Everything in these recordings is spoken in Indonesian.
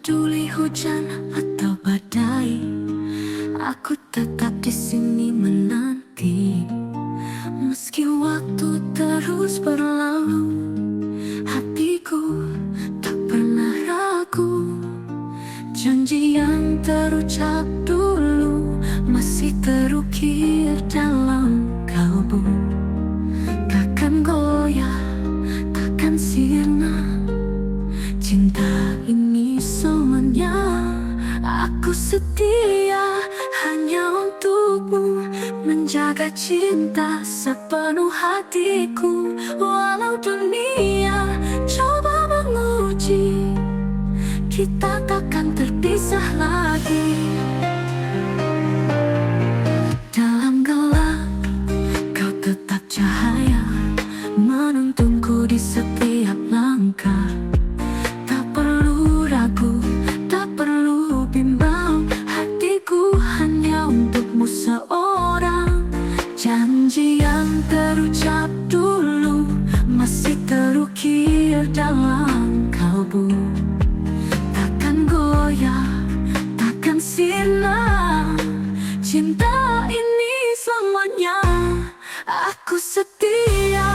peduli hujan atau badai, aku tetap di sini menanti. Meski waktu terus berlalu, hatiku tak pernah ragu. Janji yang terucap dulu masih terukir dalam kalbu. Takkan goyah, takkan sirna. Cinta ini semuanya, aku setia hanya untukmu. Menjaga cinta sepenuh hatiku. Walau dunia coba menguji, kita takkan terpisah lagi. Dalam gelap, kau tetap cahaya, menuntunku di setiap langkah. Tak perlu ragu, tak perlu bimbang, hatiku hanya untukmu seorang. Janji yang terucap dulu masih terukir dalam kalbu. Takkan goyah, takkan sirna. Cinta ini selamanya, aku setia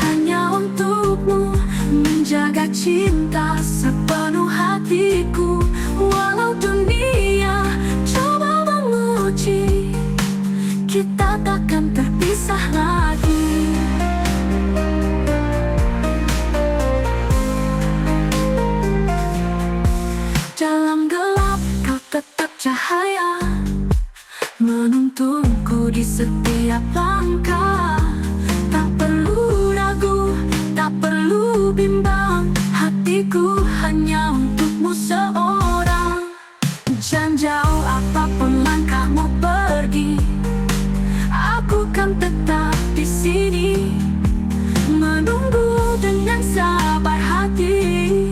hanya untukmu. Menjaga cinta sepenuh hatiku. Walau dunia coba menguji, kita takkan terpisah lagi. Dalam gelap kau tetap cahaya, menuntunku di setiap langkah. Tak perlu ragu, tak perlu bimbang, hatiku hanya untukmu seorang. Jangan jauh apapun langkahmu pergi, aku kan tetap di sini, menunggu dengan sabar hati.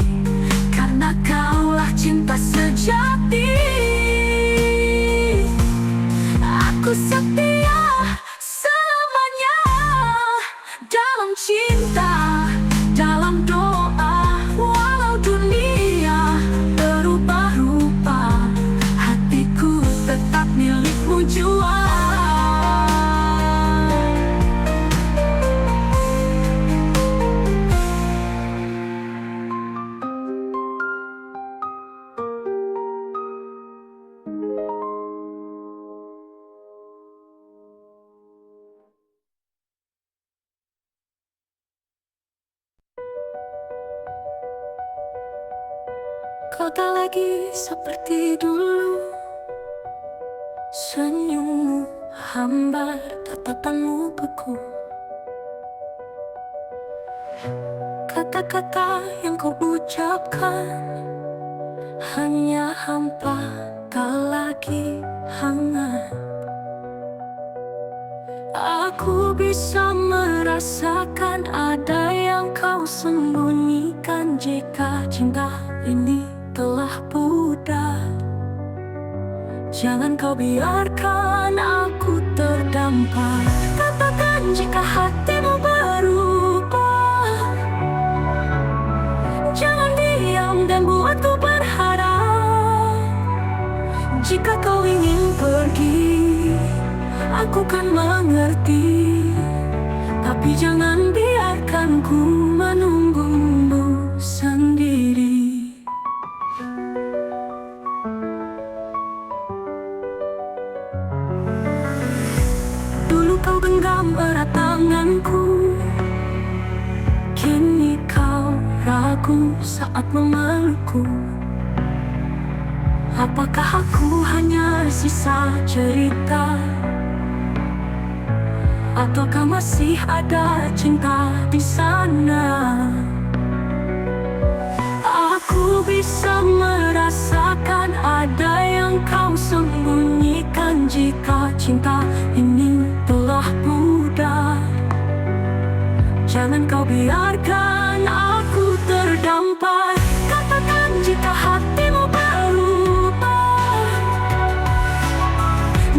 Karena kaulah cinta sejati, aku setia selamanya. Dalam cinta, dalam doa, walau dunia berubah rupa, hatiku tetap milikmu jua. Kau tak lagi seperti dulu, senyummu hambar, tatapanmu beku. Kata-kata yang kau ucapkan hanya hampa, tak lagi hangat. Aku bisa merasakan ada yang kau sembunyikan. Jika cinta ini telah pudar, jangan kau biarkan aku terdampar. Katakan jika hatimu berubah, jangan diam dan buatku berharap. Jika kau ingin pergi, aku kan mengerti, tapi jangan biarkan ku menunggumu sendiri. Dulu kau genggam erat tanganku, kini kau ragu saat memelukku. Apakah aku hanya sisa cerita, ataukah masih ada cinta di sana? Aku bisa merasakan ada yang kau sembunyikan. Jika cinta ini telah pudar, jangan kau biarkan aku terdampar. Katakan jika hatimu berubah,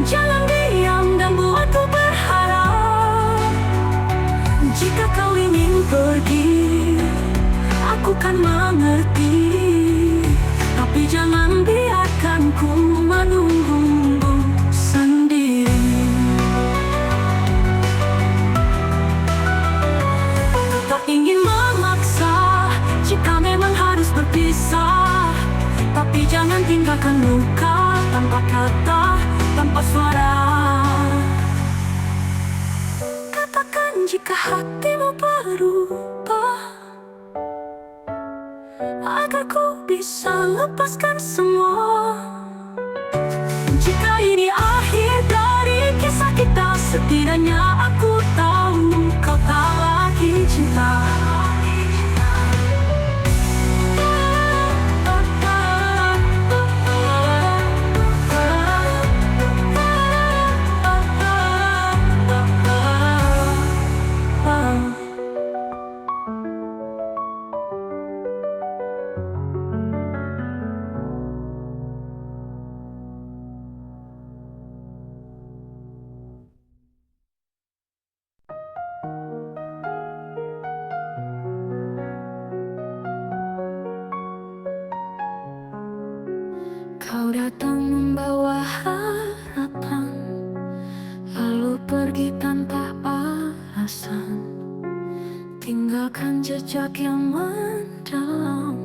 jangan diam dan buatku berharap. Jika kau ingin pergi, aku kan mengerti, tanpa kata, tanpa suara. Katakan jika hatimu berubah, agar ku bisa lepaskan semua. Jika ini akhir dari kisah kita, setidaknya aku tahu kau tak lagi cinta. Kau datang membawa harapan, lalu pergi tanpa alasan, tinggalkan jejak yang mendalam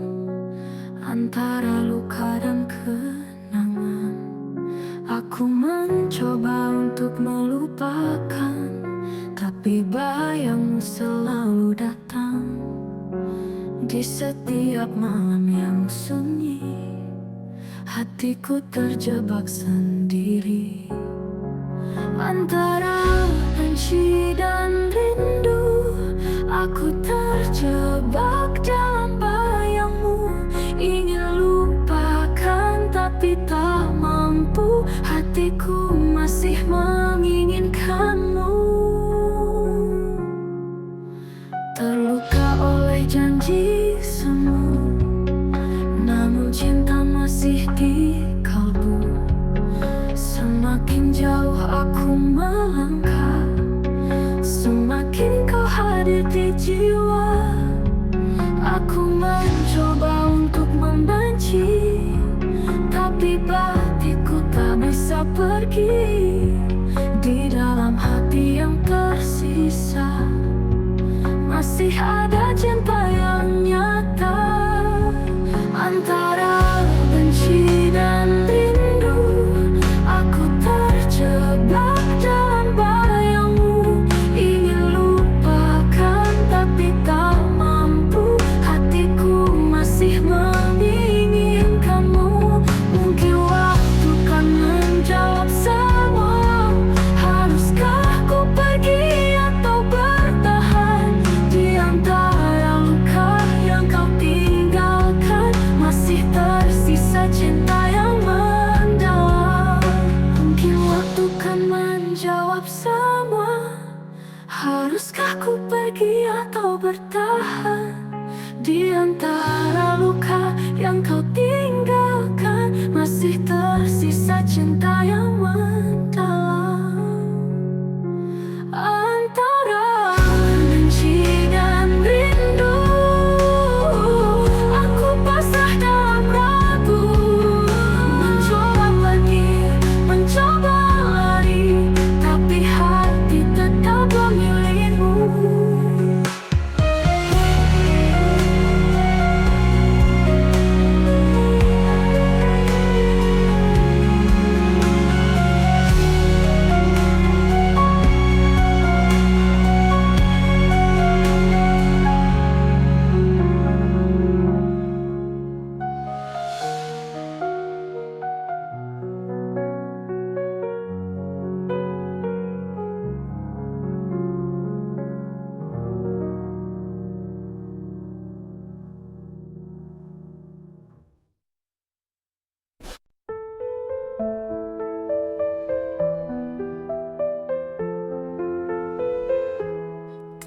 antara luka dan kenangan. Aku mencoba untuk melupakan, tapi bayangmu selalu datang di setiap malam yang sunyi. Hatiku terjebak sendiri antara benci dan rindu. Aku terjebak dalam bayangmu, ingin lupakan tapi tak mampu. Hatiku masih menginginkanmu, terluka oleh janji semu, namun cinta masih di kalbu. Semakin jauh aku melangkah, semakin kau hadir di jiwa. Aku mencoba untuk membenci, tapi batinku tak bisa pergi. Di dalam hati yang tersisa masih ada cinta yang nyata. Antara benci dan rindu, aku terjebak dalam bayangmu, ingin lupakan tapi tak mampu. Hatiku masih menginginkanmu. Mungkin waktu kan menjawab semua. Haruskah ku pergi atau bertahan di antara luka yang kau tinggalkan? Masih tersisa cinta yang mendalam. Mungkin waktu kan menjawab semua. Haruskah ku pergi atau bertahan di antara luka yang kau tinggalkan? Masih tersisa cinta yang mendalam. Antara benci dan rindu, aku pasrah dalam ragu. Mencoba pergi, mencoba lari, tapi hati tetap memilihmu.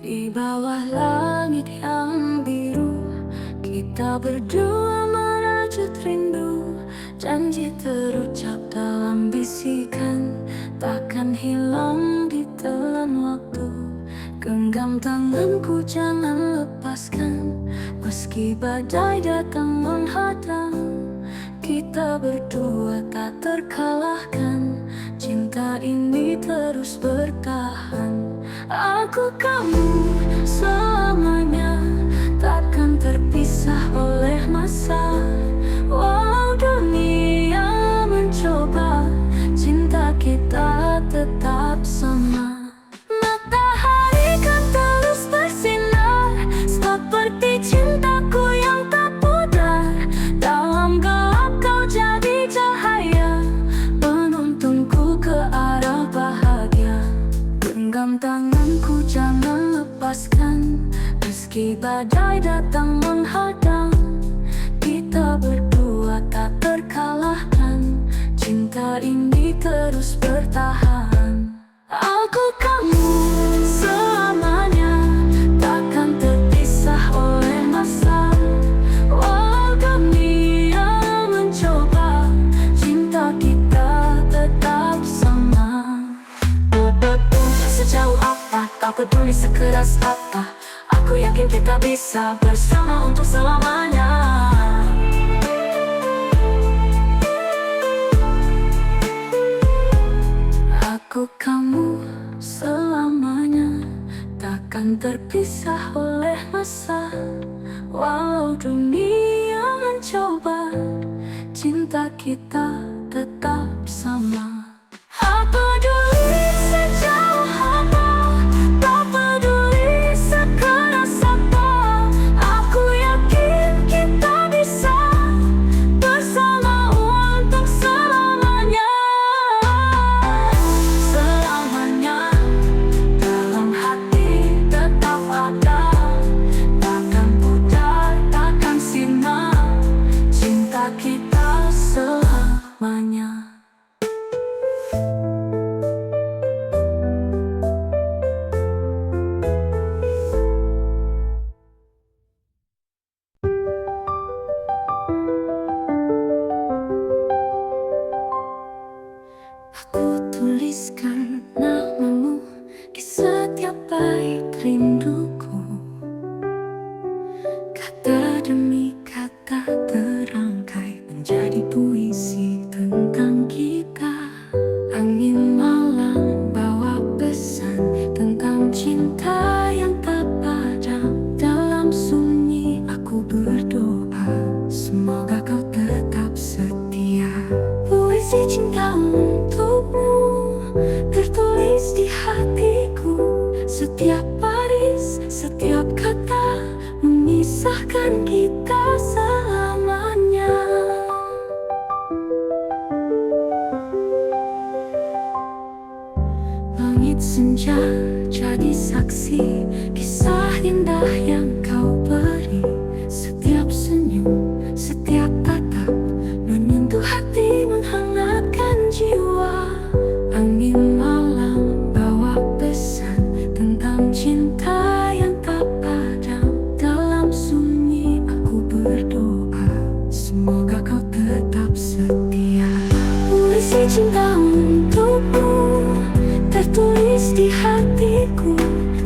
Di bawah langit yang biru, kita berdua merajut rindu. Janji terucap dalam bisikan, takkan hilang ditelan waktu. Genggam tanganku, jangan lepaskan, meski badai datang menghadang. Kita berdua tak terkalahkan, cinta ini terus bertahan. Aku kamu selamanya, takkan terpisah oleh masa. Walau dunia mencoba badai datang menghadang, kita berdua tak terkalahkan. Cinta ini terus bertahan. Aku kamu selamanya, takkan terpisah oleh masa. Walau dunia mencoba, cinta kita tetap sama. Sejauh apa, tak peduli sekeras apa, aku yakin kita bisa bersama untuk selamanya. Aku kamu selamanya, takkan terpisah oleh masa. Walau dunia mencoba, cinta kita tetap sama. Tak peduli sejauh apa, tak peduli sekeras apa, aku yakin kita bisa bersama untuk selamanya. Selamanya dalam hati tetap ada, takkan pudar, takkan sirna, cinta kita selamanya. Aku tuliskan namamu di setiap bait rinduku. Kata demi kata terangkai menjadi puisi tentang kita. Angin malam bawa pesan tentang cinta yang tak padam. Dalam sunyi aku berdoa, semoga kau tetap setia. Puisi cinta untukmu tertulis di hatiku. Setiap baris, setiap kata memisahkan kita selamanya. Langit senja jadi saksi kisah indah yang kau beri. Setiap senyum, setiap tatap menyentuh hati, menghangatkan jiwa. Angin malam bawa pesan tentang cinta yang tak padam. Dalam sunyi aku berdoa, semoga kau tetap setia. Puisi cinta untukmu tertulis di hatiku.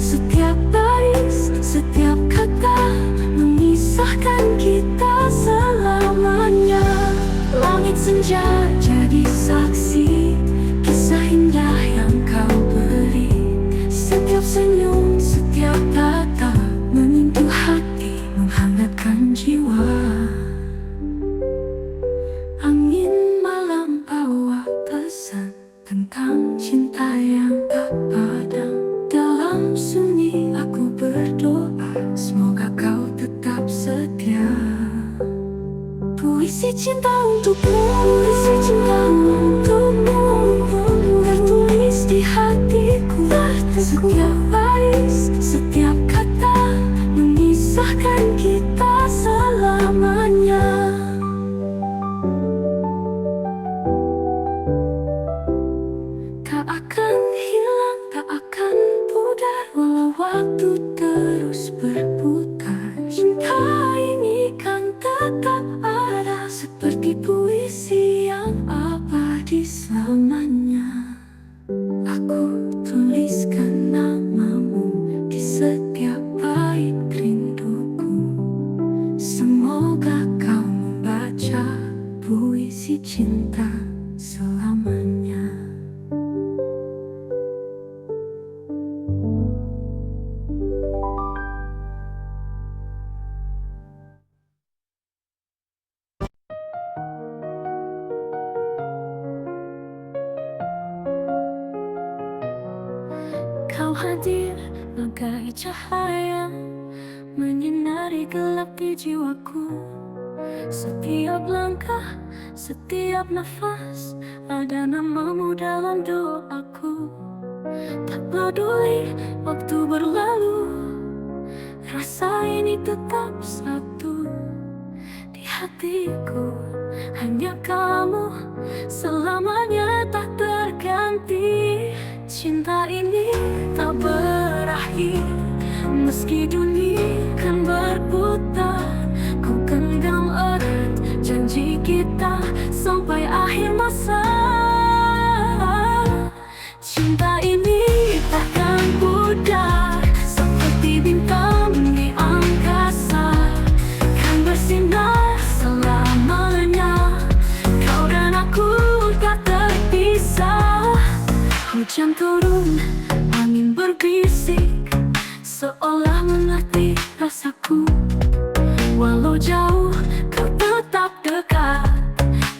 Setiap baris, setiap kata memisahkan kita selamanya. Langit senja jadi saksi kisah indah yang kau beri. Setiap senyum, setiap tatap menyentuh hati, menghangatkan jiwa. Angin malam bawa pesan tentang cinta yang tak padam. Dalam sunyi aku berdoa, semoga kau tetap setia. Puisi cinta untukmu, puisi cinta untukmu tertulis di hatiku. Setiap baris, setiap kata memisahkan kita selamanya. Tak akan hilang, tak akan pudar, walau waktu terus berputar. Cinta ini kan tetap ada, seperti puisi yang abadi selamanya. Aku tuliskan namamu di setiap bait rinduku. Semoga kau membaca puisi cinta selamanya. Kau hadir bagai cahaya menyinari gelap di jiwaku. Setiap langkah, setiap nafas ada namamu dalam doaku. Tak peduli waktu berlalu, rasa ini tetap satu di hatiku. Hanya kamu selamanya tak terganti. Cinta ini tak berakhir meski dunia kan berputar. Ku genggam erat janji kita sampai akhir masa. Cinta ini takkan pudar seperti bintang di angkasa, kan bersinar selamanya. Kau dan aku tak terpisah. Hujan turun, angin berbisik, seolah mengerti rasaku. Walau jauh, kau tetap dekat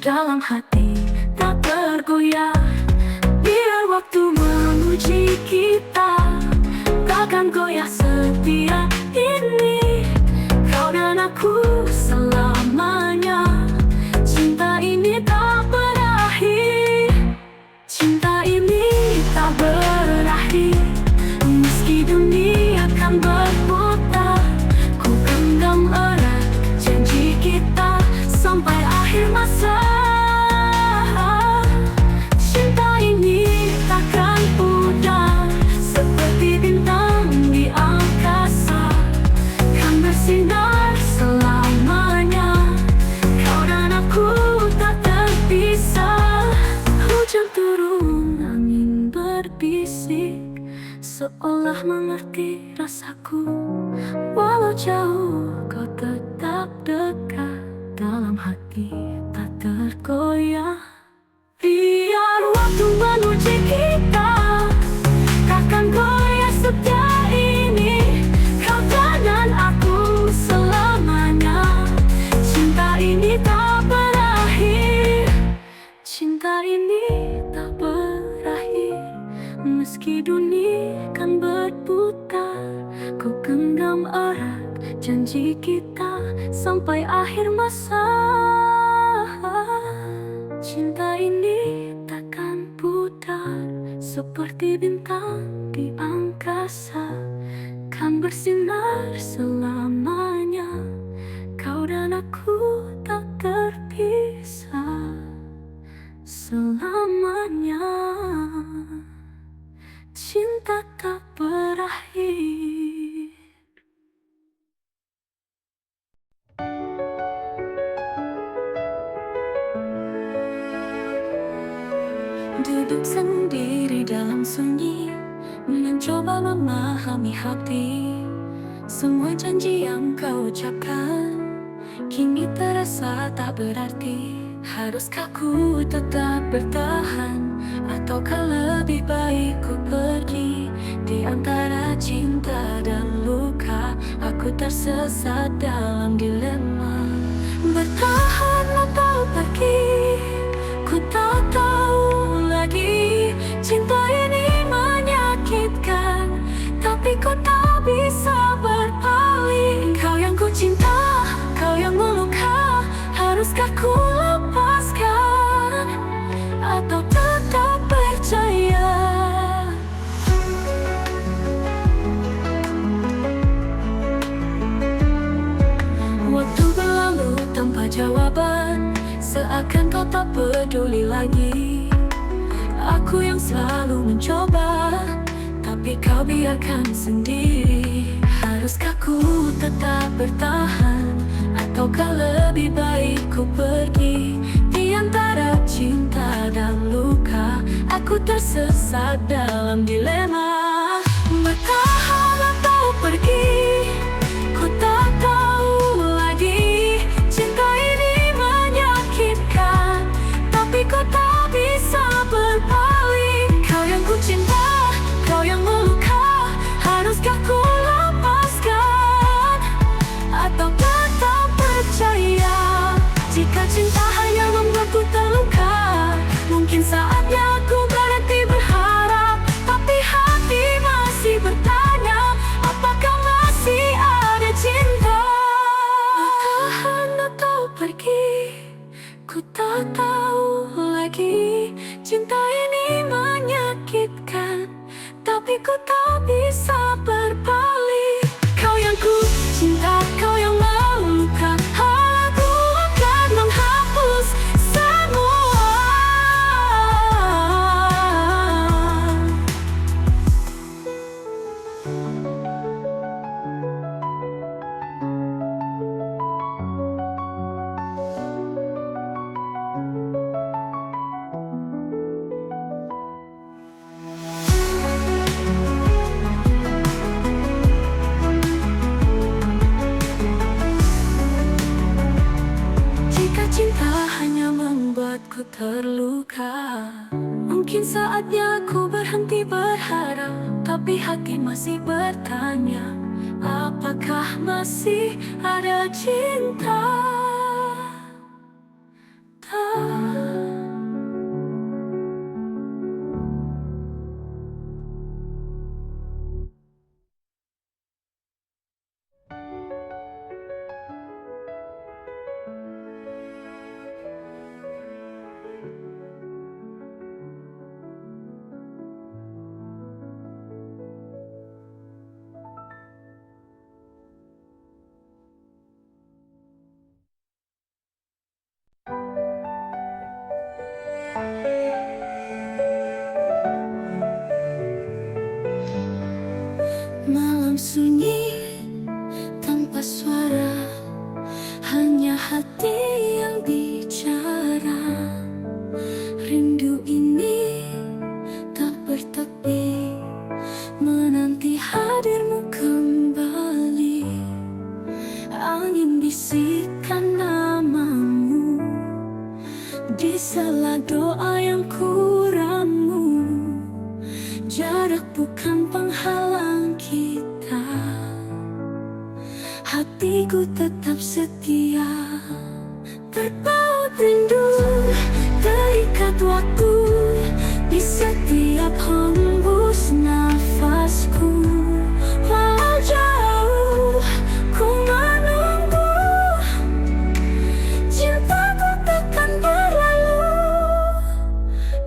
dalam hati, tak tergoyah. Biar waktu menguji kita, takkan goyah setia ini. Kau dan aku selamanya. Cinta ini tak berakhir. Cinta ini tak berakhir meski dunia kan berputar. Ku genggam erat janji kita sampai akhir masa. Cinta ini takkan pudar seperti bintang di angkasa, kan bersinar selamanya. Kau dan aku tak terpisah. Hujan turun, angin berbisik, seolah mengerti rasaku. Walau jauh, kau tetap dekat dalam hati, tak tergoyah. Biar waktu menguji kita, takkan goyah setia ini. Kau dan aku selamanya. Cinta ini tak berakhir. Cinta ini tak berakhir meski dunia kan berputar. Ku genggam erat janji kita sampai akhir masa. Cinta ini takkan pudar seperti bintang di angkasa, kan bersinar selamanya. Kau dan aku tak terpisah selamanya. Cinta tak berakhir. Duduk sendiri dalam sunyi, mencoba memahami hati. Semua janji yang kau ucapkan kini terasa tak berarti. Haruskah ku tetap bertahan, ataukah lebih baik ku pergi? Di antara cinta dan luka, aku tersesat dalam dilema. Bertahan atau pergi, ku tak tahu lagi. Cinta ini menyakitkan, tapi ku tak bisa berpaling. Kau yang ku cinta, kau yang meluka. Haruskah ku lepaskan atau tetap percaya? Waktu berlalu tanpa jawaban, seakan kau tak peduli lagi. Aku yang selalu mencoba, tapi kau biarkan sendiri. Haruskah ku tetap bertahan, ataukah lebih baik ku pergi? Di antara cinta dan luka, aku tersesat dalam dilema. Bertahan atau pergi, ku tak tahu lagi. Cinta ini menyakitkan, tapi ku tak bisa berpaling. Kau yang ku cinta, kau yang meluka. Haruskah ku lepaskan atau tetap percaya? Jika cinta hanya membuatku terluka, mungkin saatnya aku berhenti berharap. Tapi hati masih bertanya, apakah masih ada cinta? Bertahan atau pergi, ku tak tahu lagi. Cinta ini menyakitkan, tapi ku tak bisa berpaling. Kau yang ku membuatku terluka. Mungkin saatnya ku berhenti berharap, tapi hati masih bertanya, apakah masih ada cinta? Malam sunyi tanpa suara, hanya hati yang bicara. Rindu ini tak bertepi, menanti hadirmu kembali. Angin bisikan namamu di sela doa yang ku ramu. Jarak bukan penghalang kita, hatiku tetap setia. Terpaut rindu, terikat waktu di setiap hembus nafasku. Walau jauh ku menunggu, cintaku takkan berlalu.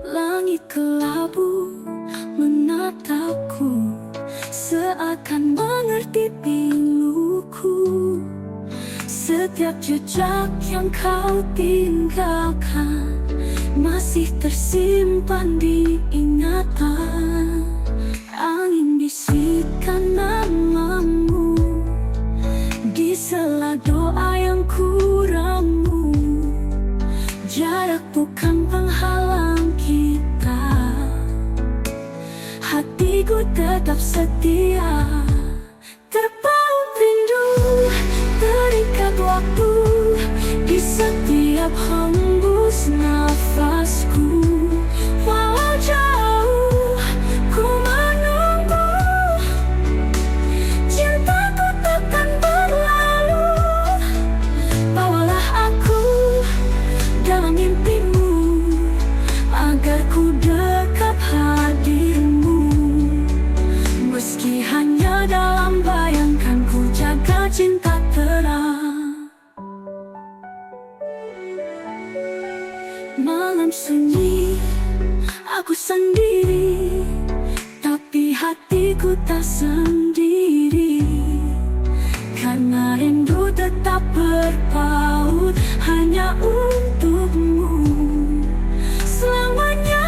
Langit kelabu menatapku, seakan mengerti piluku. Setiap jejak yang kau tinggalkan masih tersimpan di ingatan. Angin bisikan namamu di sela doa yang ku ramu. Jarak bukan penghalang kita, hatiku tetap setia. Terpaut rindu, terikat waktu di setiap hembus nafasku. Walau jauh ku menunggu, cintaku takkan berlalu. Bawalah aku dalam mimpimu, agar ku dekat hadirmu. Meski hanya dalam bayangkan, ku jaga cinta terang. Malam sunyi, aku sendiri, tapi hatiku tak sendiri. Karena rindu tetap berpaut hanya untukmu selamanya.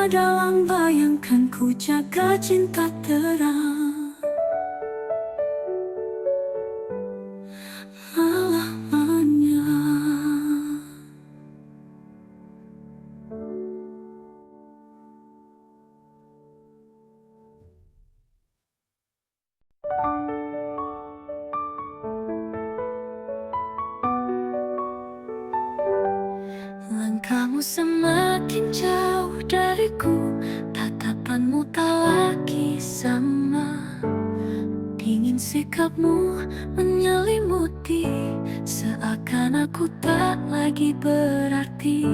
Dalam bayangkan, ku jaga cinta terang selamanya. Langkahmu semakin jauh dariku, tatapanmu tak lagi sama. Dingin sikapmu menyelimuti, seakan aku tak lagi berarti.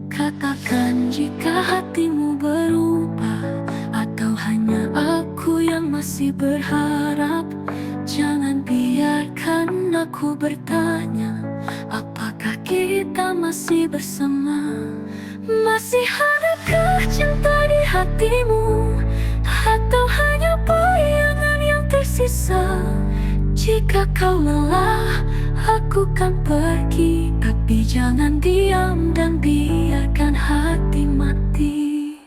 Katakan jika hatimu berubah, atau hanya aku yang masih berharap. Jangan biarkan aku bertanya, apakah kita masih bersama? Masih adakah cinta di hatimu, atau hanya bayangan yang tersisa? Jika kau lelah, aku kan pergi. jangan diam dan biarkan hati mati.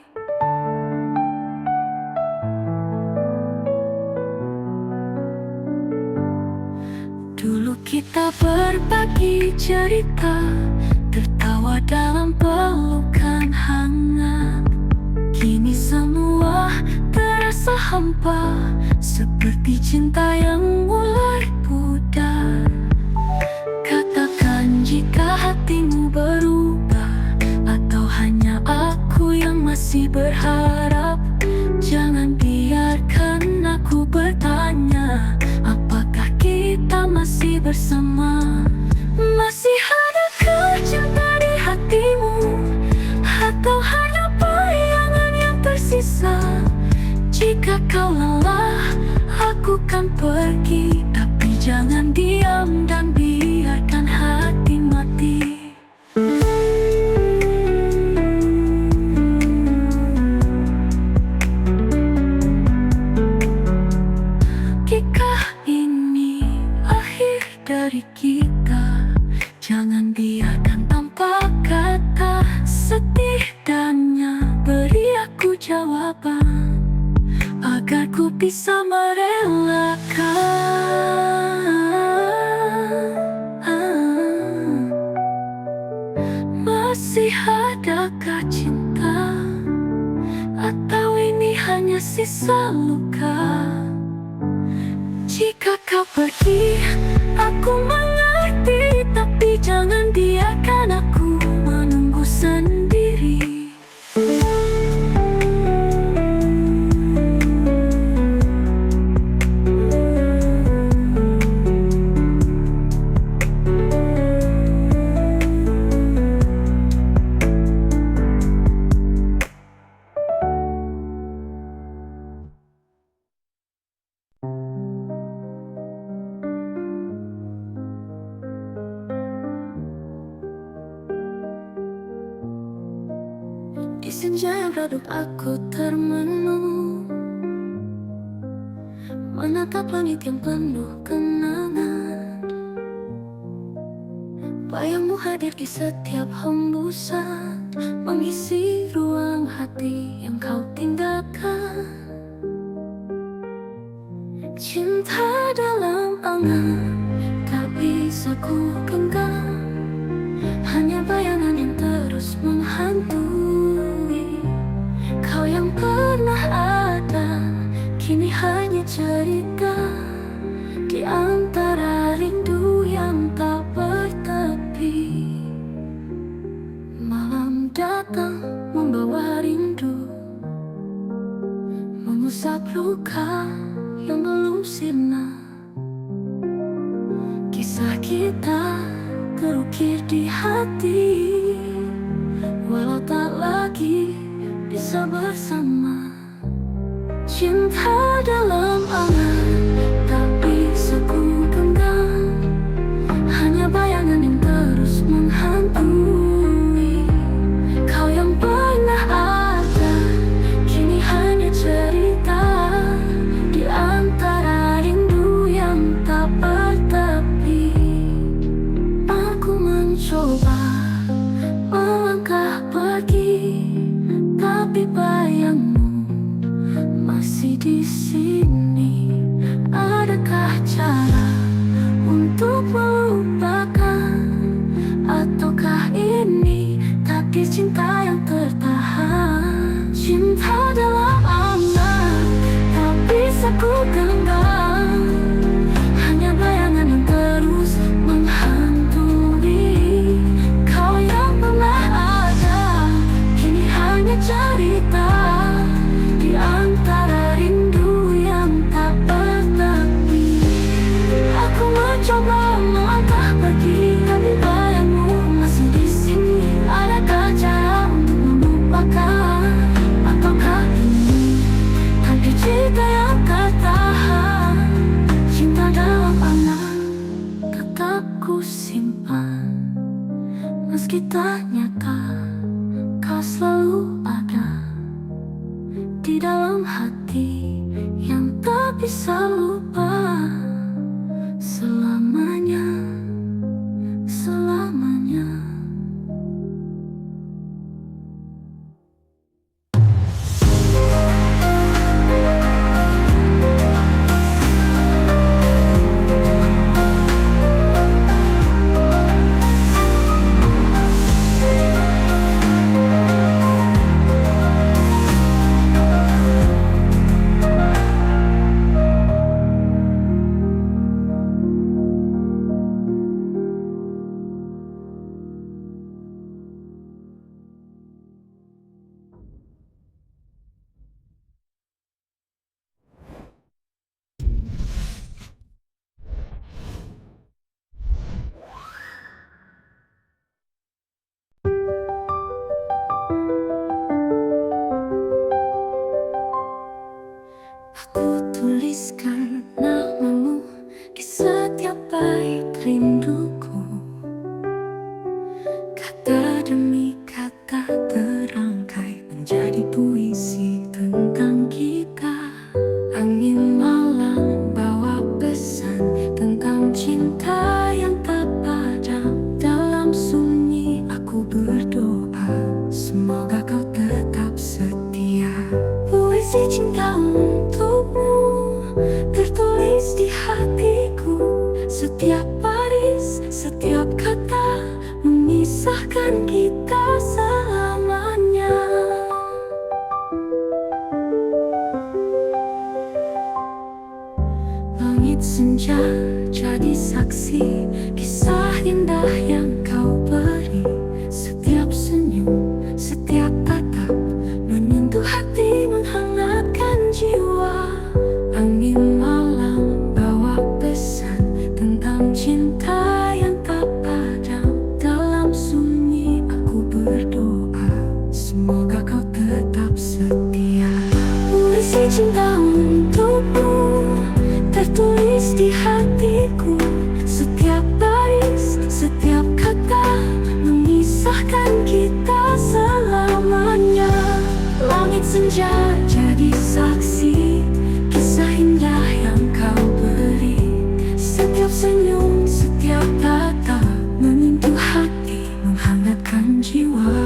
Dulu kita berbagi cerita, tertawa dalam pelukan hangat. Kini semua terasa hampa, seperti cinta yang mulai pudar. Katakan jika hatimu berubah, atau hanya aku yang masih berharap. Jangan biarkan aku bertanya, apakah kita masih bersama? Masih adakah cinta di hatimu, atau hanya bayangan yang tersisa? Jika kau lelah, aku kan pergi, tapi jangan diam dan biarkan hati mati. Dari kita, jangan biarkan tanpa kata. Setidaknya beri aku jawaban, agar ku bisa merelakan. Masih adakah cinta, atau ini hanya sisa luka? Jika kau pergi, aku mengerti, tapi jangan biarkan aku menunggu sendiri. Di senja yang redup aku termenung, menatap langit yang penuh kenangan. Bayangmu hadir di setiap hembusan, mengisi ruang hati yang kau tinggalkan. Cinta dalam angan, tak bisa ku genggam, hanya bayangan yang terus menghantui. Kau yang pernah ada, kini hanya cerita di antara rindu yang tak bertepi. Malam datang membawa rindu, mengusap luka yang belum sirna. Kisah kita terukir di hati, walau tak lagi bisa bersama. Cinta dalam angan, tak bisa ku genggam, hanya bayangan yang terus menghantui. Kau yang pernah ada, kini hanya cerita di antara rindu yang tak bertepi. Aku mencoba melangkah pergi, tapi bayangmu masih di sini. Adakah cara untuk melupakan, ataukah ini takdir cinta yang tertahan? Cinta dalam angan, tak bisa ku genggam, hanya bayangan yang terus menghantui. Kau yang pernah ada, kini hanya cerita di antara rindu yang tak bertepi. Aku mencoba melangkah pergi, tapi bayangmu masih di sini. Adakah cara untuk melupakan, ataukah ini takdir cinta yang tertahan? Cinta dalam angan tetap ku simpan, meski tak nyata, kau selalu ada di dalam hati yang tak bisa lupa selamanya, selamanya. indah yang kau beri. Setiap senyum, setiap tatap menyentuh hati, menghangatkan jiwa. Angin malam bawa pesan tentang cinta yang tak padam. Dalam sunyi aku berdoa, semoga kau tetap setia. Puisi cinta untukmu tertulis di hatiku. Setiap baris, setiap kata memisahkan kita selamanya. Langit senja jadi saksi kisah indah yang kau beri. Setiap senyum, setiap tata menyentuh hati, menghangatkan jiwa.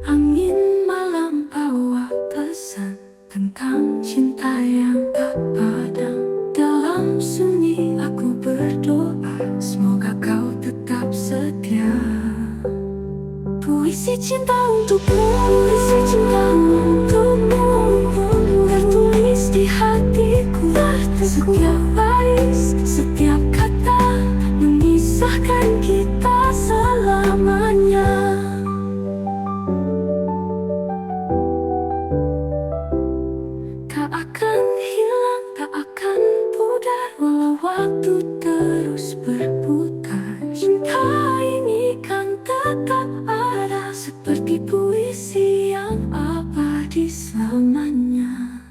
Angin malam bawa pesan tentang cinta yang tak padam. Dalam sunyi aku berdoa, semoga kau tetap setia. Puisi cinta untukmu, puisi cinta untukmu tertulis di hatiku. Setiap baris, setiap kata memisahkan kita selamanya. Tak akan hilang, tak akan pudar, walau waktu terus berputar. Cinta ini kan tetap ada, seperti puisi yang abadi selamanya.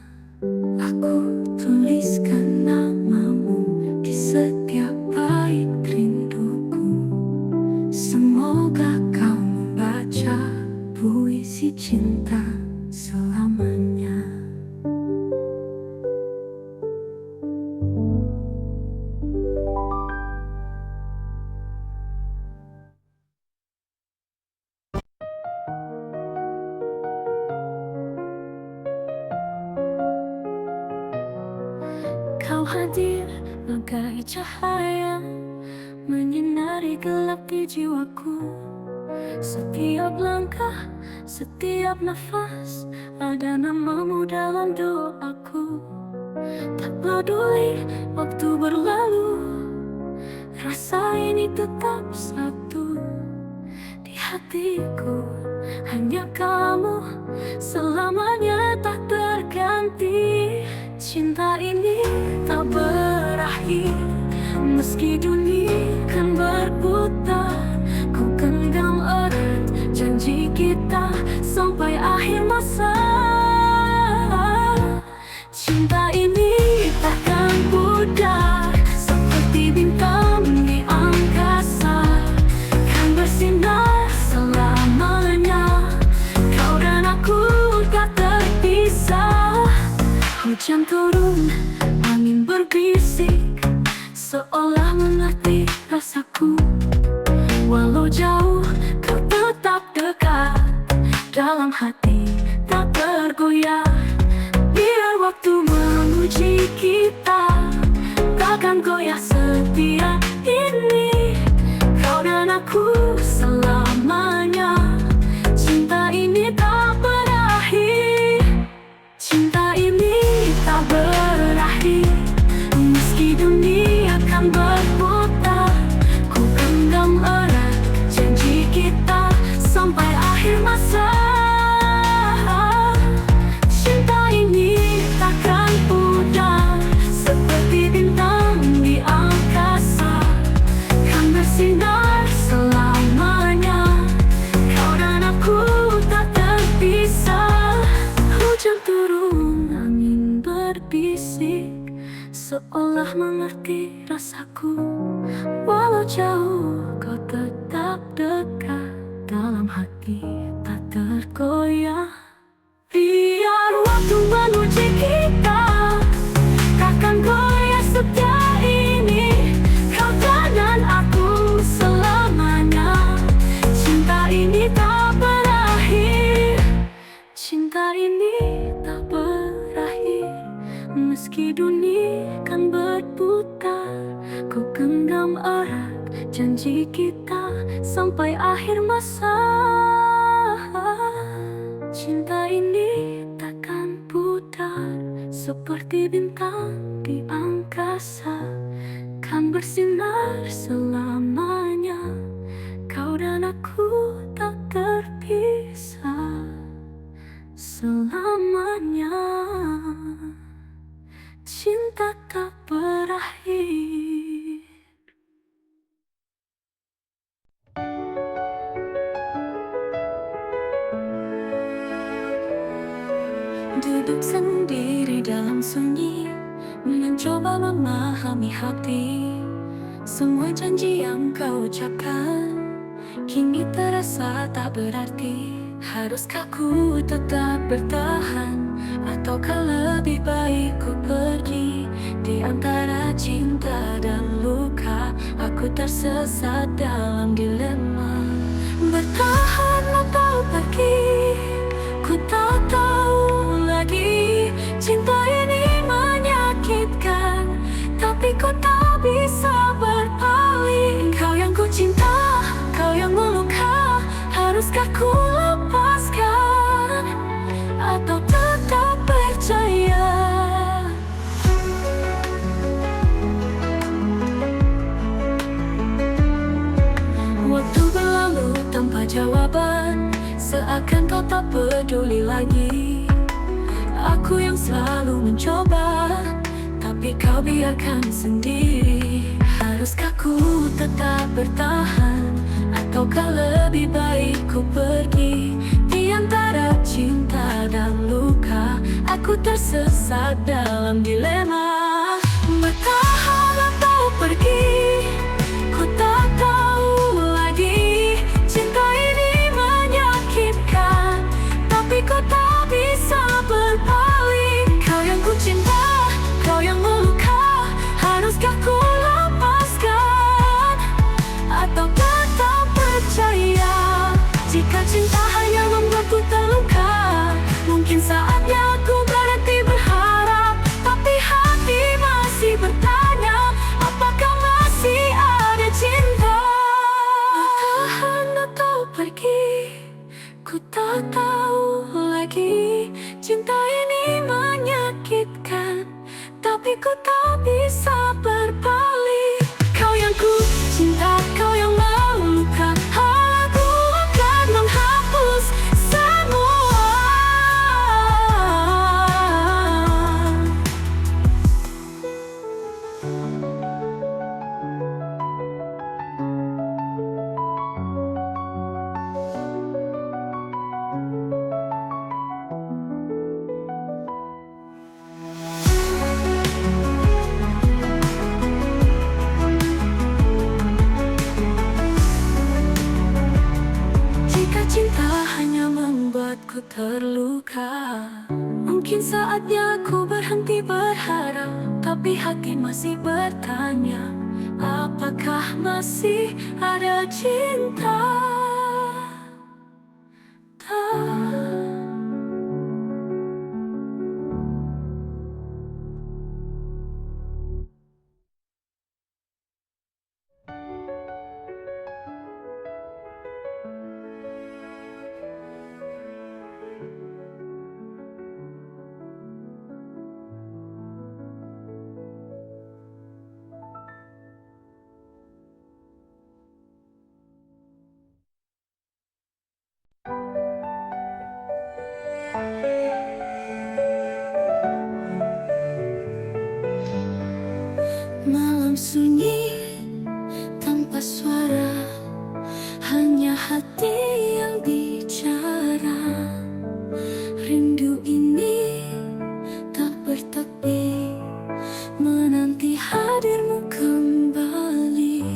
Aku tuliskan namamu di setiap bait rinduku. Semoga kau membaca puisi cinta selamanya. Kau hadir bagai cahaya menyinari gelap di jiwaku. Setiap langkah, setiap nafas ada namamu dalam doaku. Tak peduli waktu berlalu, rasa ini tetap satu. Di hatiku hanya kamu, selamanya tak terganti. Cinta ini tak berakhir, meski dunia kan berputar. Ku genggam erat janji kita sampai akhir masa. Cinta ini takkan pudar, seperti bintang di angkasa, kan bersinar selamanya. Kau dan aku tak terpisah. Hujan turun, angin berbisik, seolah mengerti rasaku. Walau jauh, kau tetap dekat, dalam hati tak tergoyah. Biar waktu menguji kita, takkan goyah setia ini. Kau dan aku selamanya, cinta ini tak berakhir. Cinta ini tak berakhir, meski dunia kan berputar. Ku genggam erat janji kita sampai akhir masa. Cinta ini takkan pudar, seperti bintang di angkasa, kan bersinar selamanya. Kau dan aku tak terpisah. Hujan turun, angin berbisik, seolah mengerti rasaku. Walau jauh, kau tetap dekat, dalam hati tak tergoyah. Biar waktu menguji kita, takkan goyah setia ini. Kau dan aku selamanya, cinta ini tak berakhir. Cinta ini tak berakhir, meski dunia kan berputar. Ku genggam erat janji kita sampai akhir masa. Cinta ini takkan pudar, seperti bintang di angkasa, akan bersinar selamanya. Kau dan aku tak terpisah selamanya. Cinta tak berakhir. Duduk sendiri dalam sunyi, mencoba memahami hati. Semua janji yang kau ucapkan kini terasa tak berarti. Haruskah ku tetap bertahan, ataukah lebih baik ku pergi? Di antara cinta dan luka, aku tersesat dalam dilema. Bertahan atau pergi, ku tak tahu lagi. Cinta ini menyakitkan, tapi ku tak bisa berpaling. Kau yang ku cinta, kau yang meluka. Haruskah ku lepaskan, atau tetap percaya? Waktu berlalu tanpa jawaban, seakan kau tak peduli lagi. Aku yang selalu mencoba, tapi kau biarkan sendiri. Haruskah ku tetap bertahan, ataukah lebih baik ku pergi? Di antara cinta dan luka, aku tersesat dalam dilema. Bertahan atau pergi, ku tak tahu lagi. Cinta ini menyakitkan, tapi ku tak bisa berpaling. Kau yang ku cinta, kau yang meluka. Haruskah ku lepaskan, atau tetap percaya? Jika cinta hanya membuatku terluka, mungkin saatnya aku berhenti berharap. Tapi hati masih bertanya, apakah masih ada cinta? Bertahan atau pergi, ku tak tahu lagi. Cinta ini menyakitkan, tapi ku tak bisa berpaling. Kau yang ku cinta, kau yang meluka. Aku akan menghapus semua. Jika cinta hanya membuatku terluka, mungkin saatnya aku berhenti berharap. Tapi hati masih bertanya, apakah masih ada cinta? Malam sunyi tanpa suara, hanya hati yang bicara. Rindu ini tak bertepi, menanti hadirmu kembali.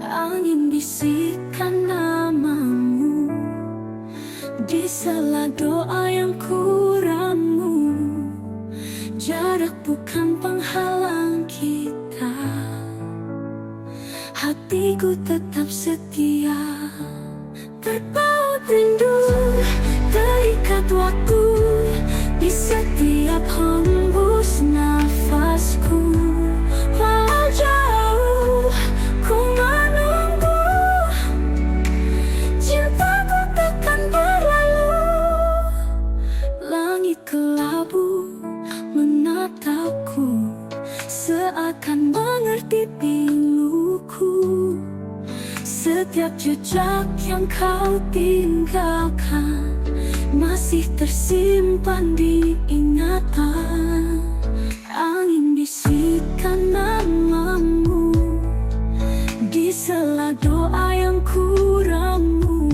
Angin bisikkan namamu di sela doa yang kuramu. Jarak bukan penghalang kita, hatiku tetap setia. Terpaut rindu, terikat waktu di setiap hembus nafasku. Walau jauh ku menunggu, cintaku takkan berlalu. Langit kelabu menatapku, seakan mengerti setiap jejak yang kau tinggalkan masih tersimpan di ingatan. Angin bisikan namamu di sela doa yang kuramu.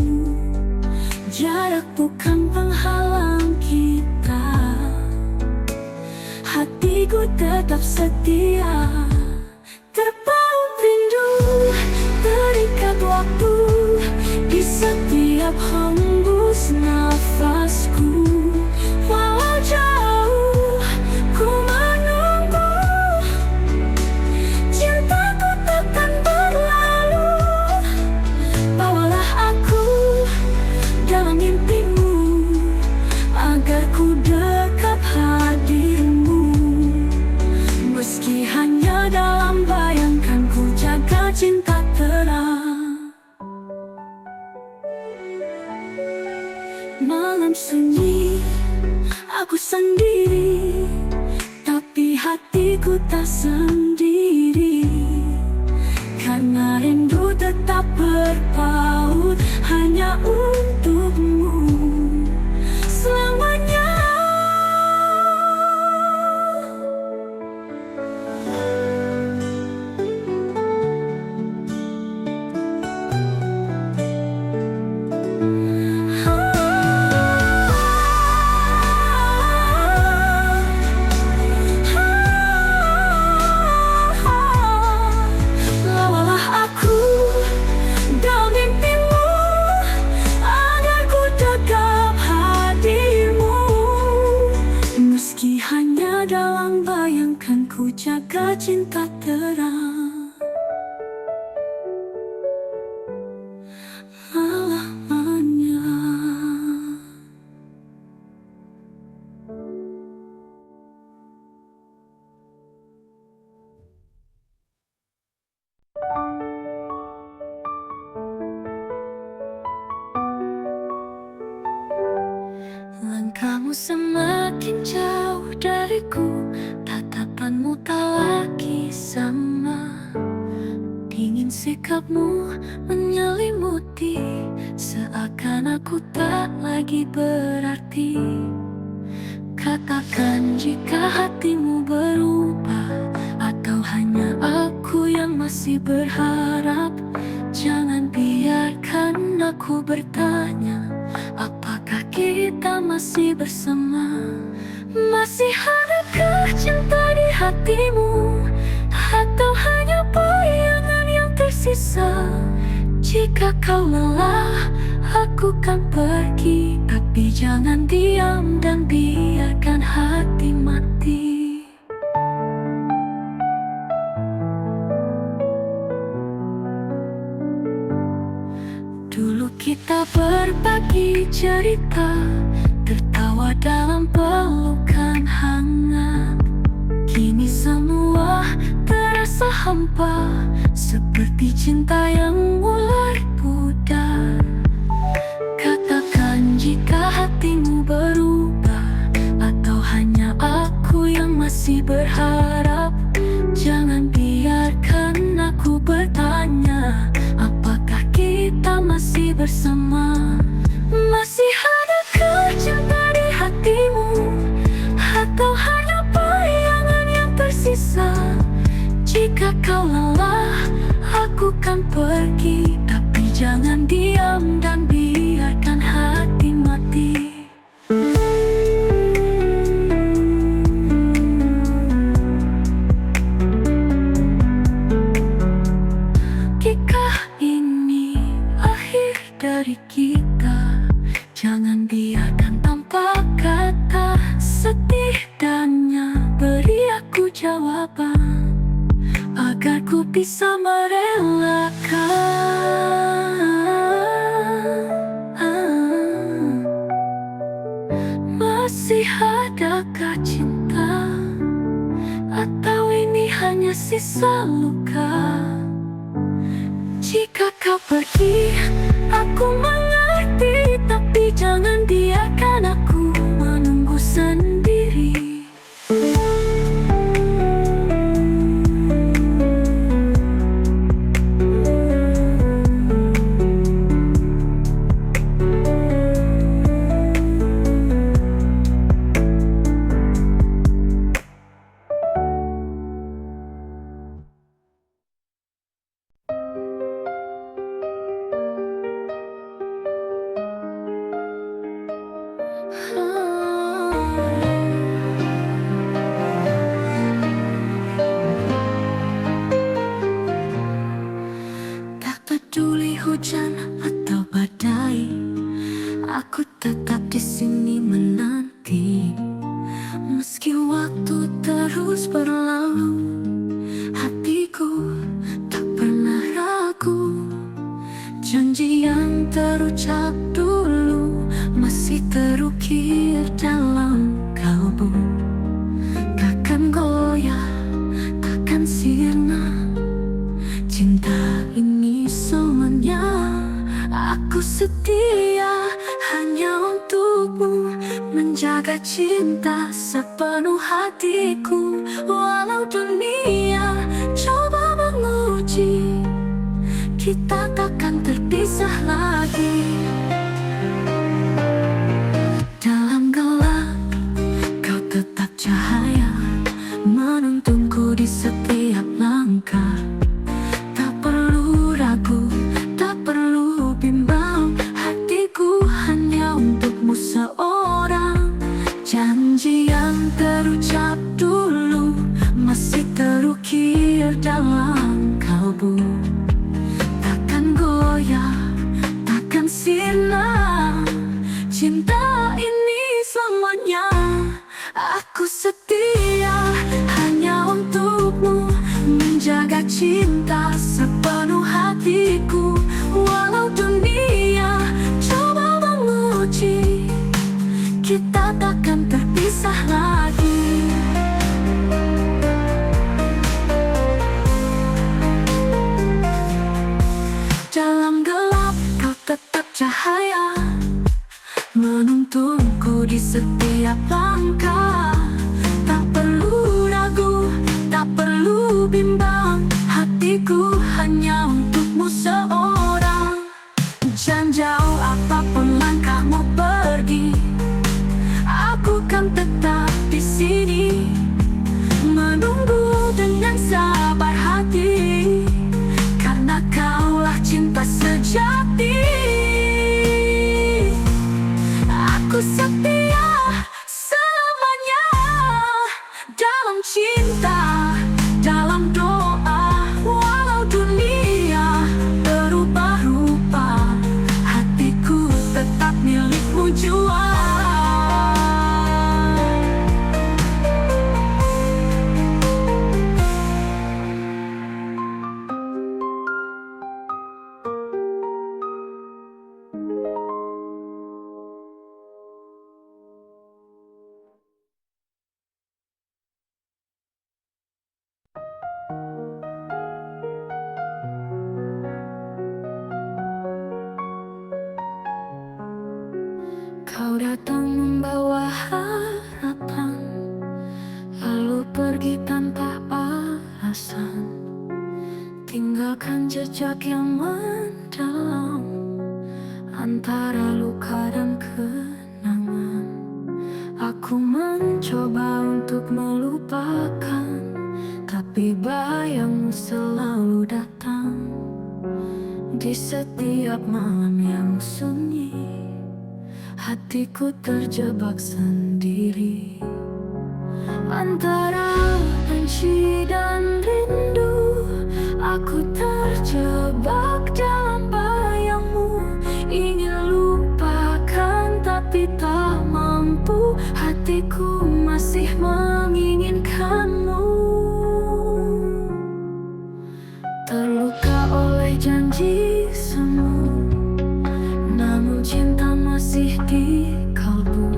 Jarak bukan penghalang kita, hatiku tetap setia. Terpaut rindu, terikat waktu di setiap hembus nafasku. Walau jauh ku menunggu, cintaku takkan berlalu. Bawalah aku dalam mimpimu, agar ku dekat hadirmu. Meski hanya dalam bayangkan, ku jaga cinta terang. Malam sunyi, aku sendiri, tapi hatiku tak sendiri. Karena rindu tetap berpaut hanya untukmu selamanya. Dalam bayangkan, ku jaga cinta terang selamanya. Langkahmu semakin jauh dariku, tatapanmu tak lagi sama. Dingin sikapmu menyelimuti, seakan aku tak lagi berarti. Katakan jika hatimu berubah, atau hanya aku yang masih berharap. Jangan biarkan aku bertanya, apakah kita masih bersama? Masih adakah cinta di hatimu, atau hanya bayangan yang tersisa? Jika kau lelah, aku kan pergi, tapi jangan diam dan biarkan hati mati. Dulu kita berbagi cerita, tertawa dalam pelukan hangat. Kini semua terasa hampa, seperti cinta yang mulai pudar. Katakan jika hatimu berubah, atau hanya aku yang masih berharap. Jangan biarkan aku bertanya, apakah kita masih bersama? Masih adakah cinta di hatimu, atau hanya bayangan yang tersisa? Jika kau lelah, aku kan pergi, tapi jangan diam dan biarkan hati mati. Jika ini akhir dari kita, jangan biarkan tanpa kata. Setidaknya beri aku jawaban, agar ku bisa merelakan. Masih adakah cinta, atau ini hanya sisa luka? Jika kau pergi, aku mengerti, tapi jangan biarkan aku menunggu sendiri. hujan atau badai, aku tetap di sini menanti. Meski waktu terus berlalu, hatiku tak pernah ragu. Janji yang terucap dulu masih terukir dalam kalbu. Takkan goyah, takkan sirna, cinta ini selamanya. Aku setia hanya untukmu, menjaga cinta sepenuh hatiku. Walau dunia coba menguji, kita takkan terpisah lagi. Dalam gelap, kau tetap cahaya, menuntunku di setiap langkah. Tak perlu ragu, tak perlu bimbang, hatiku hanya untukmu seorang. Janji yang terucap dulu masih terukir dalam kalbu. Takkan goyah, takkan sirna, cinta ini selamanya. Aku setia hanya untukmu, menjaga cinta sepenuh hatiku. Walau dunia coba menguji, kita takkan terpisah lagi. Dalam gelap kau tetap cahaya, menuntunku di setiap langkah. Tak perlu ragu, tak perlu bimbang, hatiku hanya untukmu seorang. Jangan jauh apapun langkahmu pergi, aku kan tetap di sini, menunggu dengan sabar hati. Karena kaulah cinta sejati. Aku setia selamanya dalam cinta, dalam doa. Walau dunia berubah rupa, hatiku tetap milikmu jua. Kau datang membawa harapan, lalu pergi tanpa alasan, tinggalkan jejak yang mendalam antara luka dan kenangan. Aku mencoba untuk melupakan, tapi bayangmu selalu datang di setiap malam yang sunyi. Hatiku terjebak sendiri antara benci dan rindu. Aku terjebak dalam bayangmu, ingin lupakan tapi tak mampu. Hatiku masih menginginkanmu, terluka oleh janji semu, namun cinta masih di kalbu.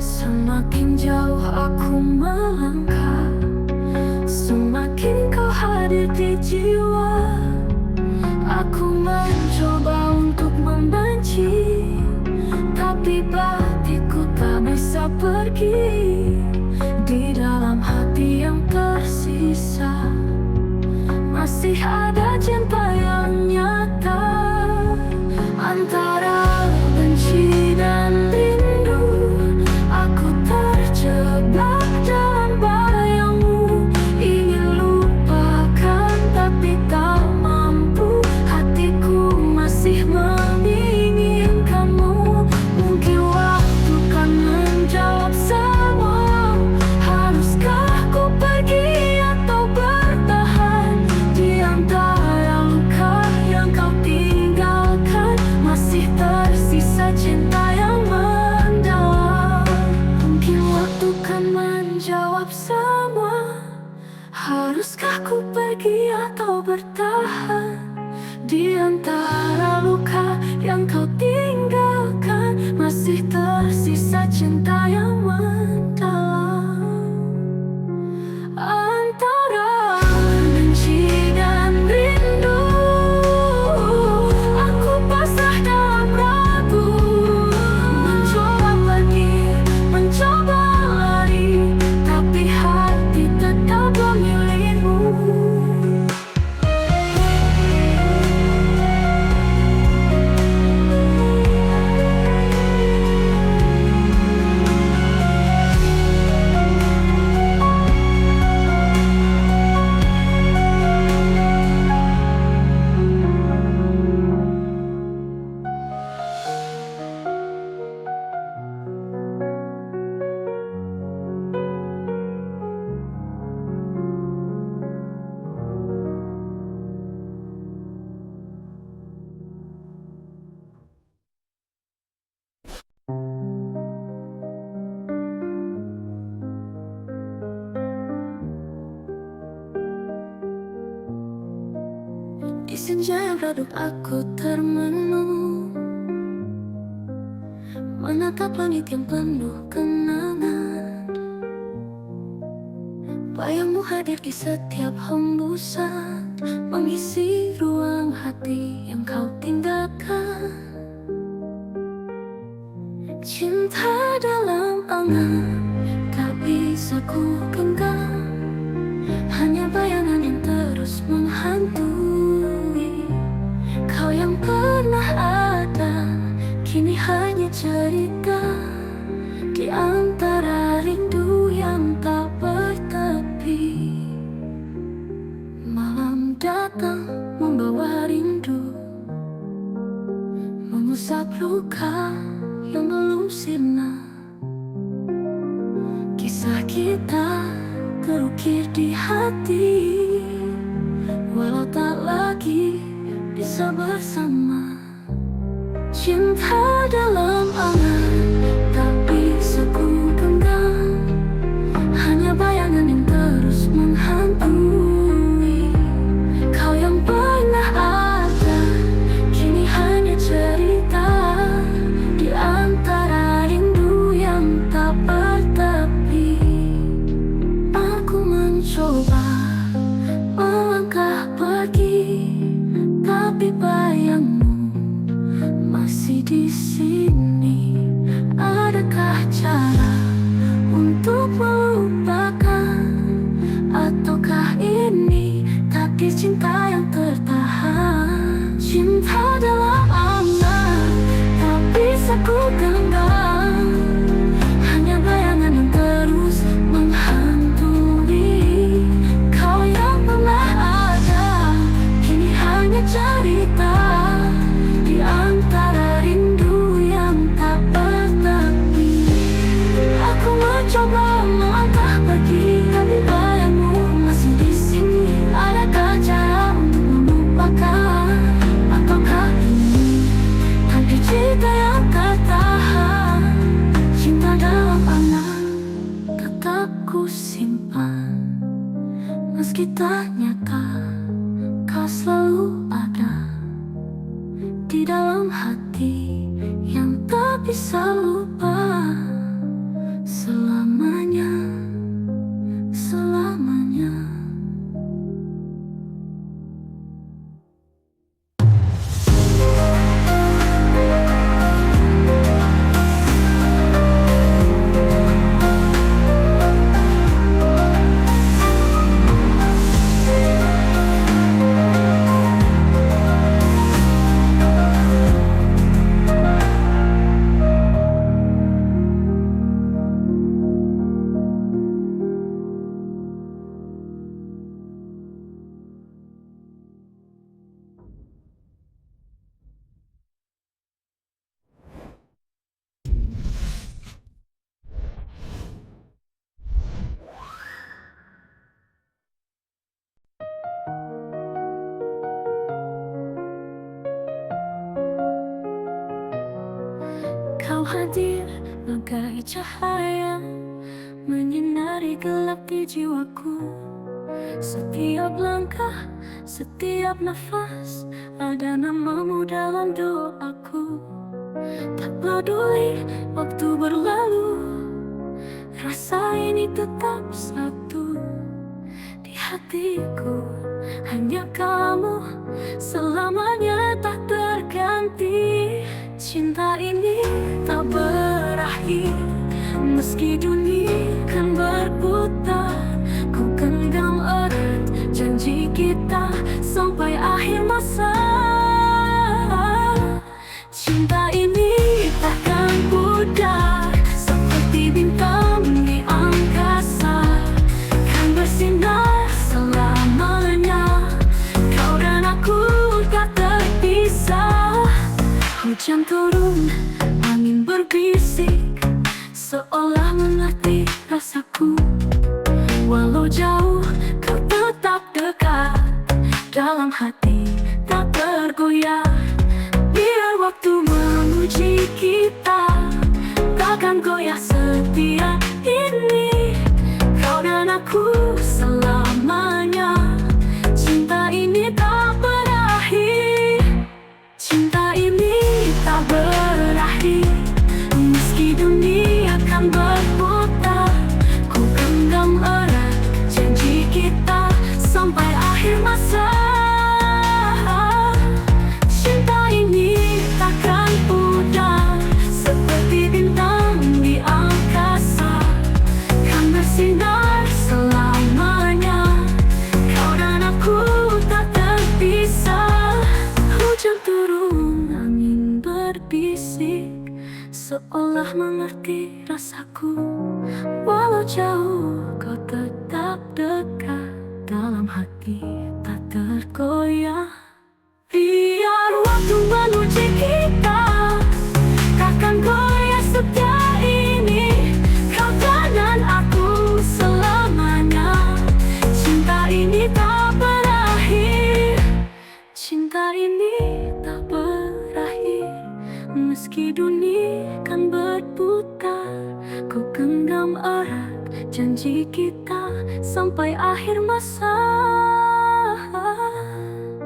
Semakin jauh aku melangkah, semakin kau hadir di jiwa. Aku mencoba untuk membenci, tapi batinku tak bisa pergi. Di dalam hati yang tersisa masih ada cinta yang nyata. Antara benci dan rindu, aku terjebak dalam bayangmu, ingin lupakan tapi tak mampu. Hatiku masih menginginkanmu, mungkin waktu kan menjawab semua. Haruskah ku pergi atau bertahan di antara luka Di antara luka yang kau tinggalkan, masih tersisa cinta yang mendalam. Antara benci dan rindu, aku pasrah dalam ragu. Mencoba pergi, mencoba lari, tapi hati tetap memilihmu. Di senja yang redup aku termenung, menatap langit yang penuh kenangan. Bayangmu hadir di setiap hembusan, mengisi ruang hati yang kau tinggalkan. Cinta dalam angan tak bisa ku genggam, hanya bayangan yang terus menghantui. Kau yang pernah ada, kini hanya cerita di antara rindu yang tak bertepi. Malam datang membawa rindu, mengusap luka yang belum sirna. Kisah kita terukir di hati, walau tak lagi bisa bersama. Cinta dalam angan tak bisa ku genggam, hanya bayangan yang terus menghantui. Kau yang pernah ada, kini hanya cerita di antara rindu yang tak bertepi. Aku mencoba melangkah pergi, tapi bayangmu masih di sini. Adakah cara untuk melupakan, ataukah ini takdir cinta yang tertahan? Cinta dalam angan tak bisa ku genggam, hanya bayangan yang terus menghantui. Kau yang pernah ada, kini hanya cerita di antara rindu yang tak bertepi. Aku mencoba melangkah pergi, tapi bayangmu masih di sini. Adakah cara untuk melupakan, ataukah ini takdir cinta yang tertahan? Cinta dalam angan tetap ku simpan, meski tak nyata kau selalu ada di dalam hati yang tak bisa lupa selamanya, selamanya. Kau hadir bagai cahaya, menyinari gelap di jiwaku. Setiap langkah, setiap nafas, ada namamu dalam doaku. Tak peduli waktu berlalu, rasa ini tetap satu. Di hatiku hanya kamu, selamanya tak terganti. Cinta ini tak berakhir, meski dunia kan berputar. Ku genggam erat janji kita sampai akhir masa. Cinta ini takkan pudar, seperti bintang di angkasa, kan bersinar selamanya. Kau dan aku tak terpisah. Hujan turun, angin berbisik, seolah mengerti rasaku. Walau jauh, kau tetap dekat, dalam hati tak tergoyah. Biar waktu menguji kita, takkan goyah setia ini. Kau dan aku selamanya, cinta ini tak berakhir. Cinta ini tak berakhir, meski dunia kan berputar. Ku genggam erat janji kita sampai akhir masa. Cinta ini takkan pudar, seperti bintang di angkasa, kan bersinar selamanya. Kau dan aku tak terpisah. Hujan turun, angin berbisik, seolah mengerti rasaku. Walau jauh, kau tetap dekat, dalam hati tak tergoyah. Biar waktu menguji kita, takkan goyah setia ini. Kau dan aku selamanya, cinta ini tak berakhir. Cinta ini tak berakhir, meski dunia kan berputar. Ku genggam erat janji kita sampai akhir masa.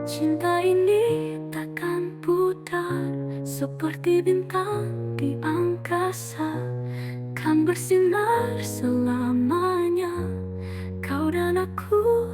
Cinta ini takkan pudar, seperti bintang di angkasa, kan bersinar selamanya. Kau dan aku